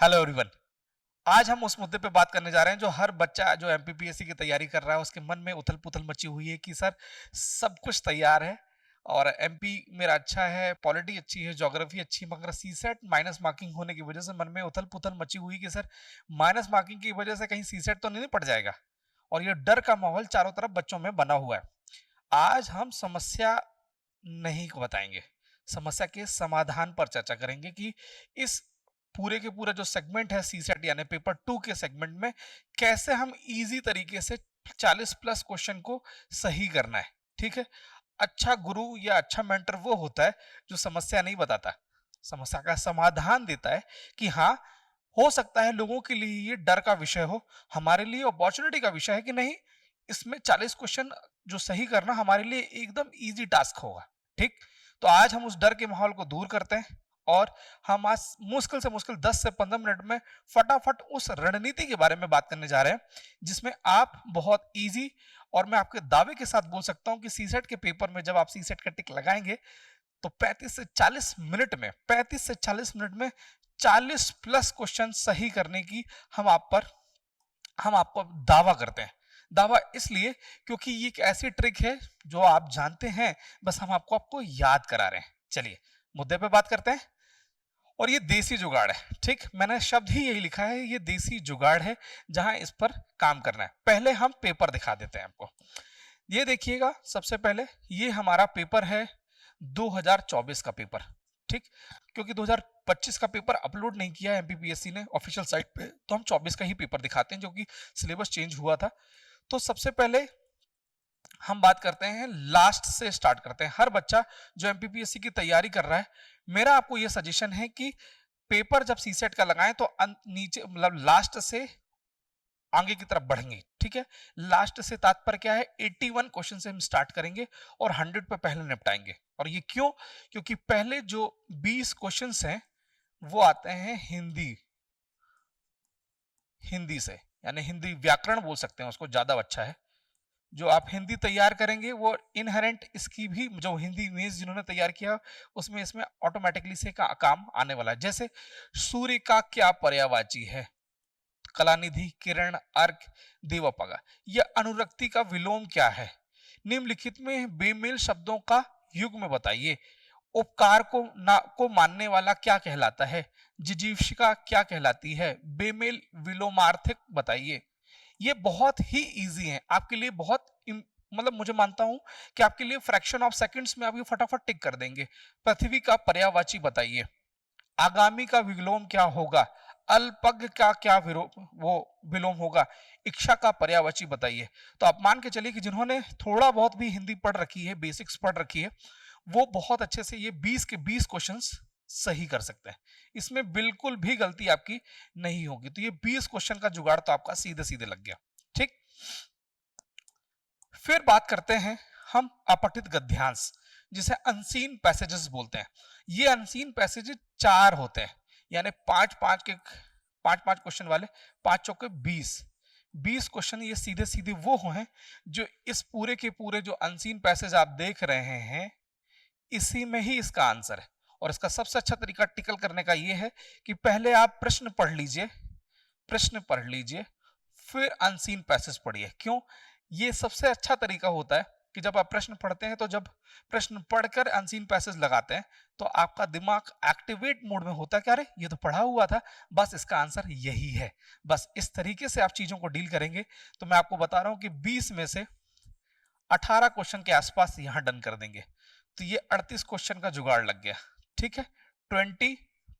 Hello everyone. आज हम उस मुद्दे पे बात करने जा रहे हैं जो हर बच्चा जो एमपीपीएससी की तैयारी कर रहा है उसके मन में उथल-पुथल मची हुई है कि सर सब कुछ तैयार है और एमपी मेरा अच्छा है, पॉलिटी अच्छी है, ज्योग्राफी अच्छी है, मगर सीसेट माइनस मार्किंग होने की वजह से मन में उथल-पुथल मची हुई कि सर माइनस मार्किंग की वजह से कहीं सीसेट तो नहीं पड़ जाएगा। और ये डर का माहौल चारों तरफ बच्चों में बना हुआ है। आज हम समस्या नहीं को बताएंगे, समस्या के समाधान पर चर्चा करेंगे कि इस पूरे के पूरा जो सेगमेंट है सीसेट यानी पेपर 2 के सेगमेंट में कैसे हम इजी तरीके से 40 प्लस क्वेश्चन को सही करना है। ठीक है। अच्छा गुरु या अच्छा मेंटर वो होता है जो समस्या नहीं बताता, समस्या का समाधान देता है कि हाँ, हो सकता है लोगों के लिए ये डर का विषय हो, हमारे लिए अपॉर्चुनिटी का विषय है कि नहीं, इसमें 40 क्वेश्चन जो सही करना हमारे लिए एकदम इजी टास्क होगा। ठीक। तो आज हम उस डर के माहौल को दूर करते हैं और हम आज मुश्किल से मुश्किल 10 से 15 मिनट में फटाफट उस रणनीति के बारे में बात करने जा रहे हैं जिसमें आप बहुत इजी और मैं आपके दावे के साथ बोल सकता हूं कि सीसेट के पेपर में जब आप सीसेट का टिक लगाएंगे तो 35 से 40 मिनट में 40 प्लस क्वेश्चन सही करने की हम आप पर हम आपको दावा करते हैं। दावा इसलिए क्योंकि ये एक ऐसी ट्रिक है जो आप जानते हैं, बस हम आपको आपको याद करा रहे हैं। चलिए मुद्दे पे बात करते हैं। और ये देसी जुगाड़ है। ठीक, मैंने शब्द ही यही लिखा है, ये देसी जुगाड़ है जहां इस पर काम करना है। पहले हम पेपर दिखा देते हैं आपको। ये देखिएगा, सबसे पहले ये हमारा पेपर है 2024 का पेपर। ठीक, क्योंकि 2025 का पेपर अपलोड नहीं किया है एमपीपीएससी ने ऑफिशियल साइट पे, तो हम 24 का ही पेपर दिखाते हैं जो कि सिलेबस चेंज हुआ था। तो सबसे पहले हम बात करते हैं, लास्ट से स्टार्ट करते हैं। हर बच्चा जो एमपीपीएससी की तैयारी कर रहा है, मेरा आपको यह सजेशन है कि पेपर जब सीसेट का लगाएं तो नीचे मतलब लास्ट से आगे की तरफ बढ़ेंगे। ठीक है, लास्ट से तात्पर्य क्या है, 81 क्वेश्चन से हम स्टार्ट करेंगे और 100 पे पहले निपटाएंगे। और ये क्यों? क्योंकि पहले जो 20 क्वेश्चंस हैं वो आते हैं हिंदी हिंदी से, यानी हिंदी व्याकरण बोल सकते हैं उसको, ज्यादा अच्छा है। जो आप हिंदी तैयार करेंगे वो इनहेरेंट इसकी भी जो हिंदी इमेज जिन्होंने तैयार किया उसमें इसमें ऑटोमेटिकली से काम आने वाला है। जैसे सूर्य का क्या पर्यायवाची है, कलानिधि, किरण, अर्क, देवपगा। यह अनुरक्ति का विलोम क्या है, निम्नलिखित में बेमेल शब्दों का युग्म बताइए, उपकार को मानने वाला क्या कहलाता है, जिजीविका क्या कहलाती है, बेमेल विलोमार्थिक बताइए। ये बहुत ही इजी है आपके लिए, बहुत मतलब मुझे मानता हूं कि आपके लिए फ्रैक्शन ऑफ सेकंड्स में आप ये फटाफट टिक कर देंगे। पृथ्वी का पर्यायवाची बताइए, आगामी का विलोम क्या होगा, अल्पज्ञ का क्या वो विलोम होगा, इच्छा का पर्यायवाची बताइए। तो आप मान के चलिए कि जिन्होंने थोड़ा बहुत भी हिंदी पढ़ रखी है, बेसिक्स पढ़ रखी है, वो बहुत अच्छे से ये 20 के 20 क्वेश्चंस सही कर सकते हैं। इसमें बिल्कुल भी गलती आपकी नहीं होगी। तो ये 20 क्वेश्चन का जुगाड़ तो आपका सीधे सीधे लग गया। ठीक, फिर बात करते हैं हम अपठित गद्यांश, जिसे अनसीन पैसेजेस बोलते हैं। ये अनसीन पैसेजेस 4 होते हैं, यानी पांच पांच क्वेश्चन वाले, 5 चौके 20 क्वेश्चन। ये सीधे सीधे वो हैं जो इस पूरे के पूरे जो अनसीन पैसेज आप देख रहे हैं, इसी में ही इसका आंसर है। और इसका सबसे अच्छा तरीका टिकल करने का ये है कि पहले आप प्रश्न पढ़ लीजिए, फिर अनसीन पैसेज पढ़िए। क्यों? ये सबसे अच्छा तरीका होता है कि जब आप प्रश्न पढ़ते हैं, तो जब प्रश्न पढ़कर अनसीन पैसेज लगाते हैं तो आपका दिमाग एक्टिवेट मोड में होता है कि अरे ये तो पढ़ा हुआ था, बस इसका आंसर यही है। बस इस तरीके से आप चीजों को डील करेंगे तो मैं आपको बता रहा हूं कि 20 में से 18 क्वेश्चन के आसपास यहां डन कर देंगे। तो ये 38 क्वेश्चन का जुगाड़ लग गया। ठीक है, 20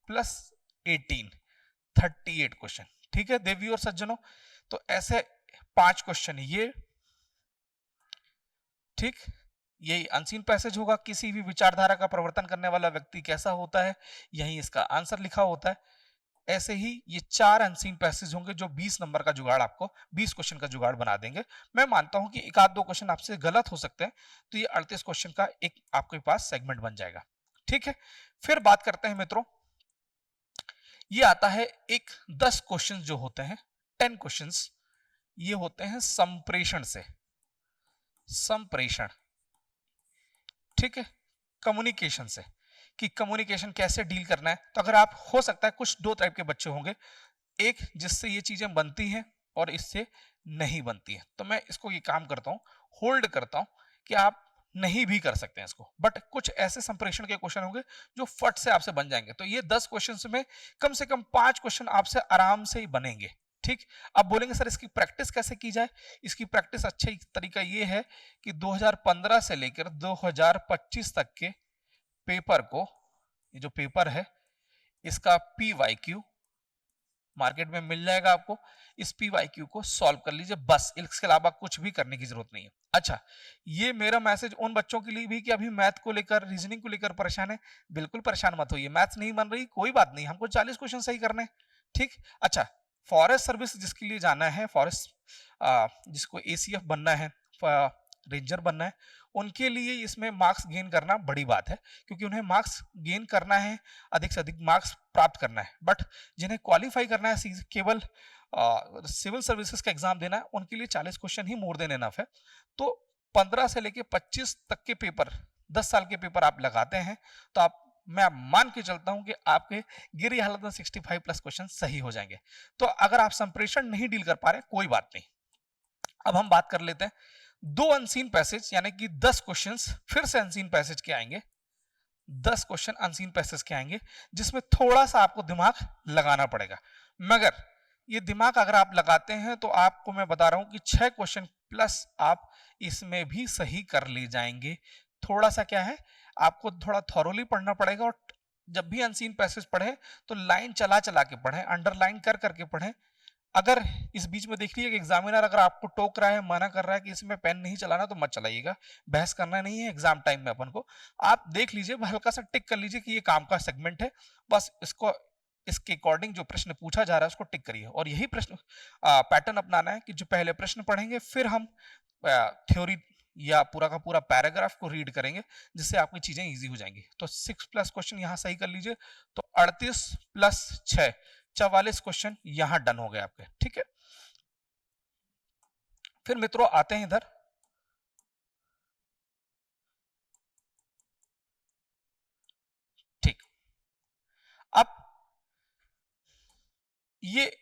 प्लस 18, 38 क्वेश्चन। ठीक है देवी और सज्जनों, तो ऐसे 5 क्वेश्चन ये। ठीक, यही अनसीन पैसेज होगा। किसी भी विचारधारा का प्रवर्तन करने वाला व्यक्ति कैसा होता है, यही इसका आंसर लिखा होता है। ऐसे ही ये 4 अनसीन पैसेज होंगे जो 20 नंबर का जुगाड़, आपको 20 क्वेश्चन का जुगाड़ बना देंगे। मैं मानता हूं कि एक आध दो क्वेश्चन आपसे गलत हो सकते हैं, तो ये 38 क्वेश्चन का एक आपके पास सेगमेंट बन जाएगा। ठीक है, फिर बात करते हैं मित्रों, ये आता है एक 10 क्वेश्चन जो होते हैं, 10 क्वेश्चंस, ये होते हैं संप्रेषण से। संप्रेषण, ठीक है, कम्युनिकेशन से। कि कम्युनिकेशन कैसे डील करना है। तो अगर आप, हो सकता है कुछ दो टाइप के बच्चे होंगे, एक जिससे ये चीजें बनती हैं और इससे नहीं बनती है, तो मैं इसको ये काम करता हूँ, होल्ड करता हूँ कि आप नहीं भी कर सकते हैं इसको, बट कुछ ऐसे संप्रेषण के क्वेश्चन होंगे जो फट से आपसे बन जाएंगे। तो ये 10 क्वेश्चन में कम से कम 5 क्वेश्चन आपसे आराम से ही बनेंगे। ठीक, अब बोलेंगे सर इसकी प्रैक्टिस कैसे की जाए। इसकी प्रैक्टिस अच्छा तरीका ये है कि 2015 से लेकर 2025 तक के पेपर को, ये जो पेपर है इसका PYQ मार्केट में मिल जाएगा आपको, इस PYQ को सॉल्व कर लीजिए, बस इसके अलावा कुछ भी करने की जरूरत नहीं है। अच्छा, ये मेरा मैसेज उन बच्चों के लिए भी कि अभी मैथ को लेकर, रीजनिंग को लेकर परेशान है, बिल्कुल परेशान मत होइए। मैथ्स नहीं बन रही कोई बात नहीं, हमको 40 क्वेश्चन सही करने हैं। ठीक, अच्छा, फॉरेस्ट सर्विस जिसके लिए जाना है, फॉरेस्ट जिसको ACF बनना है, रेंजर बनना है, उनके लिए इसमें मार्क्स गेन करना बड़ी बात है, क्योंकि उन्हें मार्क्स गेन करना है, अधिक से अधिक मार्क्स प्राप्त करना है। बट जिन्हें क्वालिफाई करना है, केवल सिविल सर्विसेज का एग्जाम देना है, उनके लिए 40 क्वेश्चन ही मोर देन एनफ है। तो 15 से लेके 25 तक के पेपर, 10 साल के पेपर आप लगाते हैं, तो मैं मान के चलता हूं कि आपके गिरी हालत में 65 प्लस क्वेश्चन सही हो जाएंगे। तो अगर आप संप्रेषण नहीं डील कर पा रहे, कोई बात नहीं। अब हम बात कर लेते हैं दो अनसीन पैसेज, यानी कि 10 क्वेश्चंस फिर से अनसीन पैसेज के आएंगे, 10 क्वेश्चन अनसीन पैसेज के आएंगे, जिसमें थोड़ा सा आपको दिमाग लगाना पड़ेगा। मगर ये दिमाग अगर आप लगाते हैं तो आपको मैं बता रहा हूं कि 6 क्वेश्चन प्लस आप इसमें भी सही कर ले जाएंगे। थोड़ा सा क्या है, आपको थोड़ा थॉरोली पढ़ना पड़ेगा, और जब भी अनसीन पैसेज पढ़े तो लाइन चला चला के पढ़े, अंडरलाइन कर करके पढ़े। अगर इस बीच में देख लीजिए कि एग्जामिनर अगर आपको टोक रहा है, मना कर रहा है कि इसमें पेन नहीं चलाना, तो मत चलाइएगा, बहस करना नहीं है एग्जाम टाइम में अपन को। आप देख लीजिए, हल्का सा टिक कर लीजिए कि ये काम का सेगमेंट है, बस इसको, इसके अकॉर्डिंग जो प्रश्न पूछा जा रहा है उसको टिक करिए। और यही प्रश्न पैटर्न अपनाना है कि जो पहले प्रश्न पढ़ेंगे, फिर हम थ्योरी या पूरा का पूरा पैराग्राफ को रीड करेंगे, जिससे आपकी चीजें इजी हो जाएंगी। तो 6 प्लस क्वेश्चन यहाँ सही कर लीजिए, तो 38 प्लस 6 44 क्वेश्चन यहां डन हो गए आपके। ठीक है, फिर मित्रों आते हैं इधर, ठीक, अब ये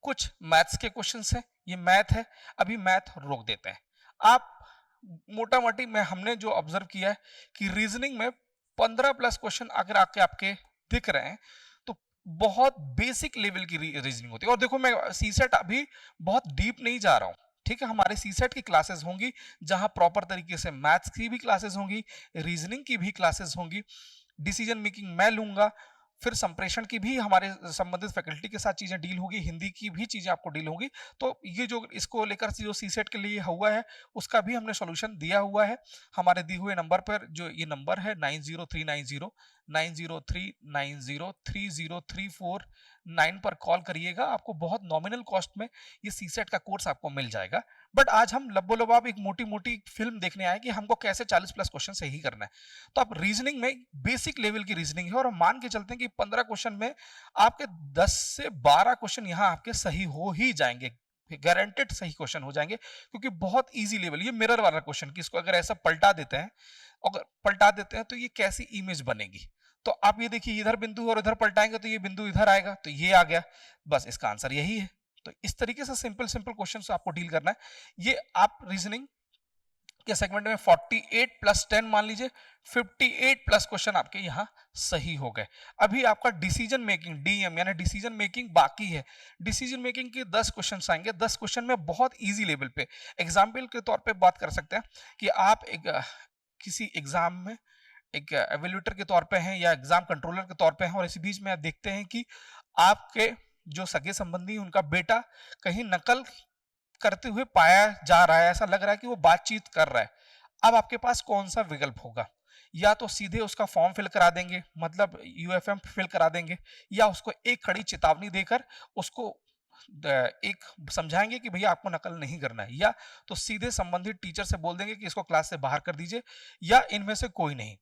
कुछ मैथ्स के क्वेश्चंस हैं, ये मैथ है, अभी मैथ रोक देते हैं। आप मोटा मोटी में हमने जो ऑब्जर्व किया है कि रीजनिंग में 15 प्लस क्वेश्चन अगर आपके दिख रहे हैं, तो बहुत बेसिक लेवल की रीजनिंग होती है। और देखो, मैं सीसेट अभी बहुत डीप नहीं जा रहा हूं, ठीक है, हमारे सीसेट की क्लासेस होंगी जहां प्रॉपर तरीके से मैथ्स की भी क्लासेस होंगी, रीजनिंग की भी क्लासेस होंगी, डिसीजन मेकिंग मैं लूंगा, फिर संप्रेषण की भी हमारे संबंधित फैकल्टी के साथ चीजें डील होगी, हिंदी की भी चीजें आपको डील होगी। तो ये जो इसको लेकर जो सीसेट के लिए हुआ है, उसका भी हमने सॉल्यूशन दिया हुआ है हमारे दिए हुए नंबर पर। जो ये नंबर है 9039030303 पर कॉल करिएगा, आपको बहुत नॉमिनल कॉस्ट में ये सीसेट का कोर्स आपको मिल जाएगा। बट आज हम लब्बो लबाब एक मोटी मोटी फिल्म देखने आए कि हमको कैसे 40 प्लस क्वेश्चन सही करना है। तो आप रीजनिंग में बेसिक लेवल की रीजनिंग है, और हम मान के चलते हैं कि 15 क्वेश्चन में आपके 10 से 12 क्वेश्चन यहाँ आपके सही हो ही जाएंगे, गारंटेड सही क्वेश्चन हो जाएंगे, क्योंकि बहुत इजी लेवल, ये मिरर वाला क्वेश्चन कि इसको अगर ऐसा पलटा देते हैं, अगर पलटा देते हैं तो ये कैसी इमेज बनेगी। तो आप ये देखिए, इधर बिंदु और इधर पलटाएंगे तो ये बिंदु इधर आएगा, तो ये आ गया, बस इसका आंसर यही है। तो इस तरीके से सिंपल सिंपल क्वेश्चन आपको डील करना है। ये आप रीजनिंग के सेगमेंट में 48 प्लस 10 मान लीजिए, 58 प्लस क्वेश्चन आपके यहाँ सही हो गए। अभी आपका डिसीजन मेकिंग, डीएम यानी डिसीजन मेकिंग बाकी है। डिसीजन मेकिंग के 10 क्वेश्चन आएंगे, 10 क्वेश्चन में बहुत इजी लेवल पे, एग्जाम्पल के तौर पे बात कर सकते हैं कि आप एक किसी एग्जाम में एक एवेल्यूएटर के तौर पे हैं या एग्जाम कंट्रोलर के तौर पे हैं, और इसी बीच में आप देखते हैं कि आपके जो सगे संबंधी, उनका बेटा कहीं नकल करते हुए पाया जा रहा है, ऐसा लग रहा है कि वो बातचीत कर रहा है। अब आपके पास कौन सा विकल्प होगा, या तो सीधे उसका फॉर्म फिल करा देंगे, मतलब यूएफएम फिल करा देंगे, या उसको एक खड़ी चेतावनी देकर उसको एक समझाएंगे कि भैया आपको नकल नहीं करना है, या तो सीधे संबंधित टीचर से बोल देंगे कि इसको क्लास से बाहर कर दीजिए, या इनमें से कोई नहीं।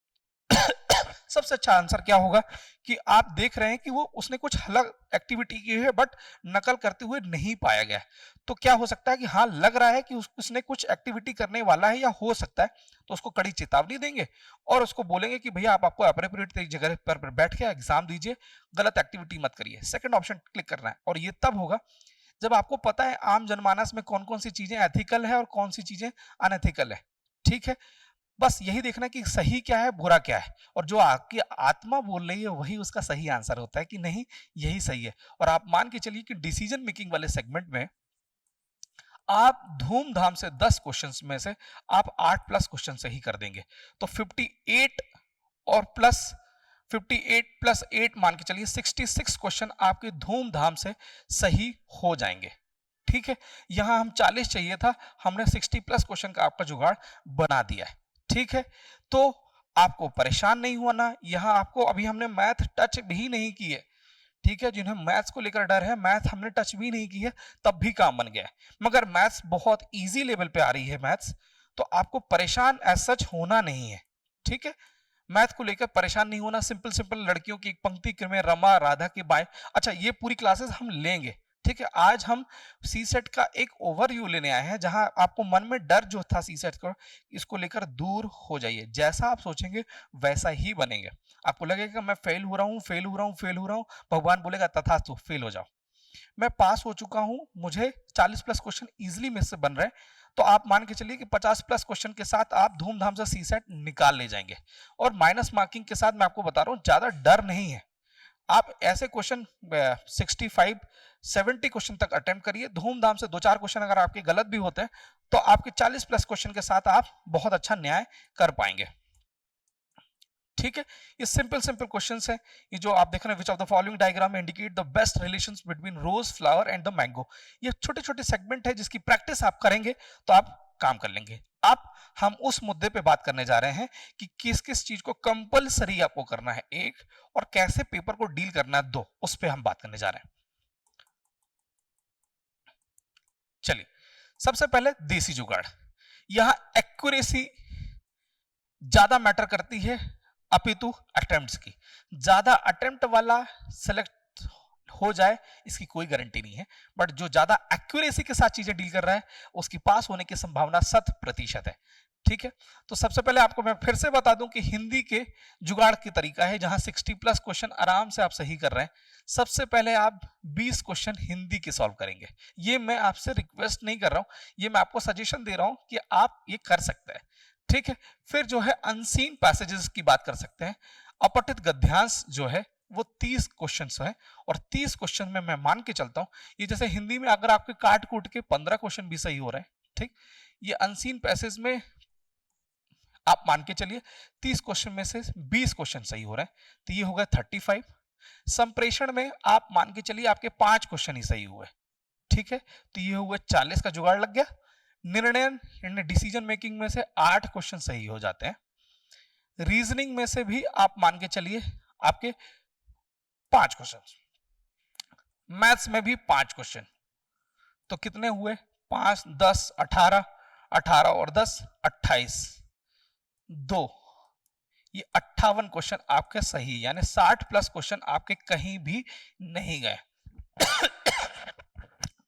सबसे अच्छा आंसर क्या होगा कि आप देख रहे हैं कि वो उसने कुछ अलग एक्टिविटी की है बट नकल करते हुए नहीं पाया गया। तो क्या हो सकता है कि हाँ लग रहा है कि उसने कुछ एक्टिविटी करने वाला है या हो सकता है, तो उसको कड़ी चेतावनी देंगे और उसको बोलेंगे कि भैया आप आपको अप्रोप्रिएट जगह पर बैठ के एग्जाम दीजिए, गलत एक्टिविटी मत करिए। सेकंड ऑप्शन क्लिक करना है और ये तब होगा जब आपको पता है आम जनमानस में कौन कौन सी चीजें एथिकल है और कौन सी चीजें अनएथिकल है। ठीक है, बस यही देखना कि सही क्या है बुरा क्या है, और जो आपकी आत्मा बोल रही है वही उसका सही आंसर होता है कि नहीं यही सही है। और आप मान के चलिए कि डिसीजन मेकिंग वाले सेगमेंट में आप धूमधाम से 10 क्वेश्चंस में से आप 8 प्लस क्वेश्चन सही कर देंगे, तो 58 और प्लस 58 प्लस 8 मान के चलिए 66 क्वेश्चन आपके धूमधाम से सही हो जाएंगे। ठीक है, यहां हम 40 चाहिए था, हमने 60 प्लस क्वेश्चन का आपका जुगाड़ बना दिया है। ठीक है, तो आपको परेशान नहीं होना, यहां आपको अभी हमने मैथ टच भी नहीं की है। ठीक है, जिन्हें मैथ्स को लेकर डर है, मैथ हमने टच भी नहीं की है, तब भी काम बन गया है। मगर मैथ्स बहुत इजी लेवल पे आ रही है मैथ्स, तो आपको परेशान एज सच होना नहीं है। ठीक है, मैथ को लेकर परेशान नहीं होना, सिंपल सिंपल लड़कियों की एक पंक्ति में रमा राधा के बाएं, अच्छा ये पूरी क्लासेस हम लेंगे। ठीक है, आज हम सी सेट का एक ओवरव्यू लेने आए हैं, जहां आपको मन में डर जो था सी सेट को, इसको लेकर दूर हो जाइए। जैसा आप सोचेंगे वैसा ही बनेंगे। आपको लगेगा मैं फेल हो रहा हूँ, फेल हो रहा हूँ, फेल हो रहा हूँ, भगवान बोलेगा तथास्तु फेल हो जाओ। मैं पास हो चुका हूं, मुझे 40 प्लस क्वेश्चन इजीली में से बन रहे हैं, तो आप मान के चलिए कि 50 प्लस क्वेश्चन के साथ आप धूमधाम से सी सेट निकाल ले जाएंगे। और माइनस मार्किंग के साथ मैं आपको बता रहा हूं ज्यादा डर नहीं है। आप ऐसे क्वेश्चन 65 70 क्वेश्चन तक अटेम्प्ट करिए धूमधाम से। 2-4 क्वेश्चन अगर आपके गलत भी होते हैं तो आपके 40 प्लस क्वेश्चन के साथ आप बहुत अच्छा न्याय कर पाएंगे। ठीक है, ये सिंपल सिंपल क्वेश्चंस है। ये जो आप देख रहे हैं, which of the following diagram indicate the best relations between rose flower and the mango, ये छोटे छोटे सेगमेंट है जिसकी प्रैक्टिस आप करेंगे तो आप काम कर लेंगे। अब हम उस मुद्दे पे बात करने जा रहे हैं कि किस किस चीज को कंपलसरी आपको करना है एक, और कैसे पेपर को डील करना है दो, उस पे हम बात करने जा रहे हैं। चलिए, सबसे पहले देसी जुगाड़। यहां एक्यूरेसी ज्यादा मैटर करती है अपितु अटेम्प्ट्स की। ज्यादा अटेम्प्ट वाला सेलेक्ट हो जाए इसकी कोई गारंटी नहीं है, बट जो ज्यादा एक्यूरेसी के साथ चीजें डील कर रहा है उसकी पास होने की संभावना 100% है। ठीक है, तो सबसे पहले आपको मैं फिर से बता दूं कि हिंदी के जुगाड़ की तरीका है जहां 60 प्लस क्वेश्चन आराम से आप सही कर रहे हैं। सबसे पहले आप 20 क्वेश्चन हिंदी के सॉल्व करेंगे। ये मैं आपसे रिक्वेस्ट नहीं कर रहा हूं, ये मैं आपको सजेशन दे रहा हूं कि आप ये कर सकते हैं। ठीक है, फिर जो है अनसीन पैसेजेस की बात कर सकते हैं। अपठित गद्यांश जो है वो 30 क्वेश्चंस है, और 30 क्वेश्चन में मैं मान के चलता हूं, ये जैसे हिंदी में अगर आपके काट कूट के 15 क्वेश्चन भी सही हो रहे हैं, ठीक, ये अनसीन पैसेज में आप मान के चलिए 30 क्वेश्चन में से 20 क्वेश्चन सही हो रहे हैं, तो ये हो गया 35। संप्रेषण में आप मान के चलिए आपके 5 क्वेश्चन ही सही हुए। ठीक है, तो ये हुआ 40 का जुगाड़ लग गया। निर्णय डिसीजन मेकिंग में से 8 क्वेश्चन सही हो जाते हैं। रीजनिंग में से भी आप मान के चलिए आपके 5 क्वेश्चन, मैथ्स में भी 5 क्वेश्चन, तो कितने हुए 5 10 18, 18 और 10 28, 2, ये 58 क्वेश्चन आपके सही, यानी 60 प्लस क्वेश्चन आपके कहीं भी नहीं गए।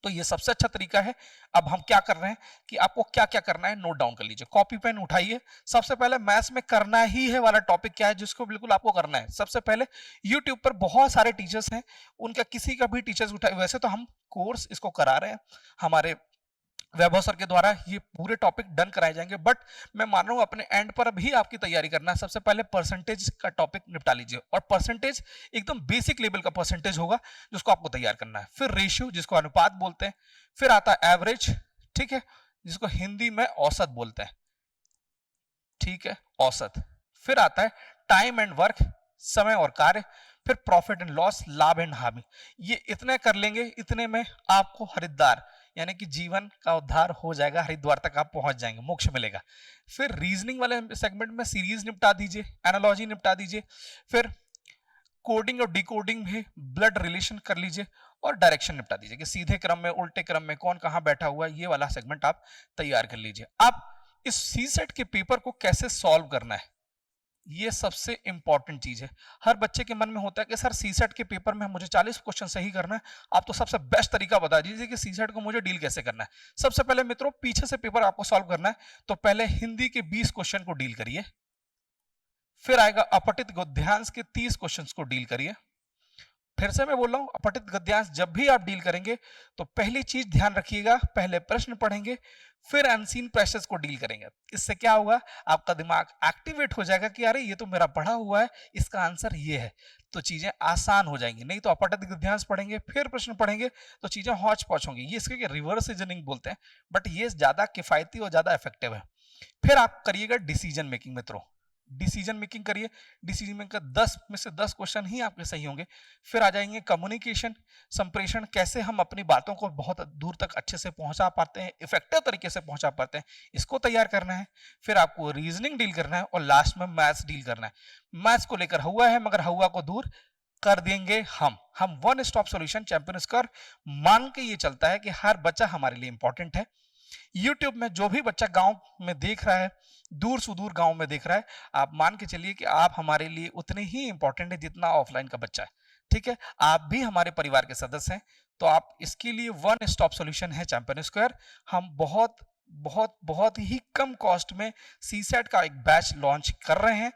तो ये सबसे अच्छा तरीका है। अब हम क्या कर रहे हैं कि आपको क्या क्या करना है नोट डाउन कर लीजिए, कॉपी पेन उठाइए। सबसे पहले मैथ्स में करना ही है वाला टॉपिक क्या है जिसको बिल्कुल आपको करना है। सबसे पहले यूट्यूब पर बहुत सारे टीचर्स हैं, उनका किसी का भी टीचर्स उठाए, वैसे तो हम कोर्स इसको करा रहे हैं हमारे वैभव सर के द्वारा, ये पूरे टॉपिक डन कराए जाएंगे, बट मैं मान रहा हूं अपने एंड पर भी आपकी तैयारी करना है। सबसे पहले परसेंटेज का टॉपिक निपटा लीजिए, और परसेंटेज एकदम बेसिक लेवल का परसेंटेज होगा जिसको आपको तैयार करना है। फिर रेशियो जिसको अनुपात बोलते हैं, फिर आता है एवरेज, ठीक है, जिसको हिंदी में औसत बोलते हैं। ठीक है, औसत। फिर आता है टाइम एंड वर्क, समय और कार्य। फिर प्रॉफिट एंड लॉस, लाभ एंड हानि। ये इतने कर लेंगे, इतने में आपको हरिद्वार यानी कि जीवन का उद्धार हो जाएगा, हरिद्वार तक आप पहुंच जाएंगे, मोक्ष मिलेगा। फिर रीजनिंग वाले सेगमेंट में सीरीज निपटा दीजिए, एनालॉजी निपटा दीजिए। फिर कोडिंग और डिकोडिंग में ब्लड रिलेशन कर लीजिए, और डायरेक्शन निपटा दीजिए कि सीधे क्रम में उल्टे क्रम में कौन कहां बैठा हुआ है, ये वाला सेगमेंट आप तैयार कर लीजिए। अब इस सी सेट के पेपर को कैसे सॉल्व करना है ये सबसे इंपॉर्टेंट चीज है। हर बच्चे के मन में होता है कि सर सीसेट के पेपर में मुझे 40 क्वेश्चन सही करना है, आप तो सबसे बेस्ट तरीका बता दीजिए कि सीसेट को मुझे डील कैसे करना है। सबसे पहले मित्रों, पीछे से पेपर आपको सॉल्व करना है, तो पहले हिंदी के 20 क्वेश्चन को डील करिए, फिर आएगा अपठित गद्यांश के 30 क्वेश्चंस को डील करिए। फिर से मैं बोल रहा हूं, अपठित गद्यांश जब भी आप डील करेंगे तो पहली चीज ध्यान रखिएगा, पहले प्रश्न पढ़ेंगे, फिर अनसीन पैसेज को डील करेंगे। इससे क्या होगा, आपका दिमाग एक्टिवेट हो जाएगा कि अरे ये तो मेरा पढ़ा हुआ है, इसका आंसर ये है, तो चीजें आसान हो जाएंगी। नहीं तो अपठित गद्यांश पढ़ेंगे फिर प्रश्न पढ़ेंगे तो चीजें हौच पौच होंगी। ये इसके रिवर्स रीजनिंग बोलते हैं, बट ये ज्यादा किफायती और ज्यादा इफेक्टिव है। फिर आप करिएगा डिसीजन मेकिंग मित्रों, डिसीजन मेकिंग करिए। डिसीजन मेकिंग का 10 में से 10 क्वेश्चन ही आपके सही होंगे। फिर आ जाएंगे कम्युनिकेशन, संप्रेषण, कैसे हम अपनी बातों को बहुत दूर तक अच्छे से पहुंचा पाते हैं, इफेक्टिव तरीके से पहुंचा पाते हैं, इसको तैयार करना है। फिर आपको रीजनिंग डील करना है और लास्ट में मैथ्स डील करना है। मैथ्स को लेकर हुआ है, मगर हुआ को दूर कर देंगे हम one stop solution champion square मान के ये चलता है कि हर बच्चा हमारे लिए इंपॉर्टेंट है। YouTube में जो भी बच्चा गांव में देख रहा है, दूर सुदूर गांव में देख रहा है, आप मान के चलिए कि आप हमारे लिए उतने ही इंपॉर्टेंट है जितना ऑफलाइन का बच्चा है। ठीक है, आप भी हमारे परिवार के सदस्य हैं, तो आप इसके लिए वन स्टॉप सॉल्यूशन है चैंपियन स्क्वायर। हम बहुत बहुत बहुत ही कम कॉस्ट में सीसेट का एक बैच लॉन्च कर रहे हैं,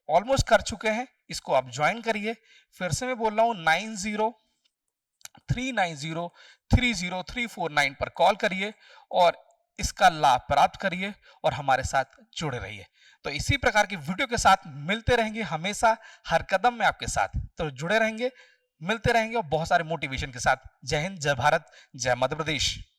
ऑलमोस्ट कर चुके हैं, इसको आप ज्वाइन करिए। फिर से मैं बोल रहा हूँ, 9039030349 पर कॉल करिए और इसका लाभ प्राप्त करिए और हमारे साथ जुड़े रहिए। तो इसी प्रकार की वीडियो के साथ मिलते रहेंगे हमेशा, हर कदम में आपके साथ, तो जुड़े रहेंगे, मिलते रहेंगे और बहुत सारे मोटिवेशन के साथ। जय हिंद, जय भारत, जय मध्य प्रदेश।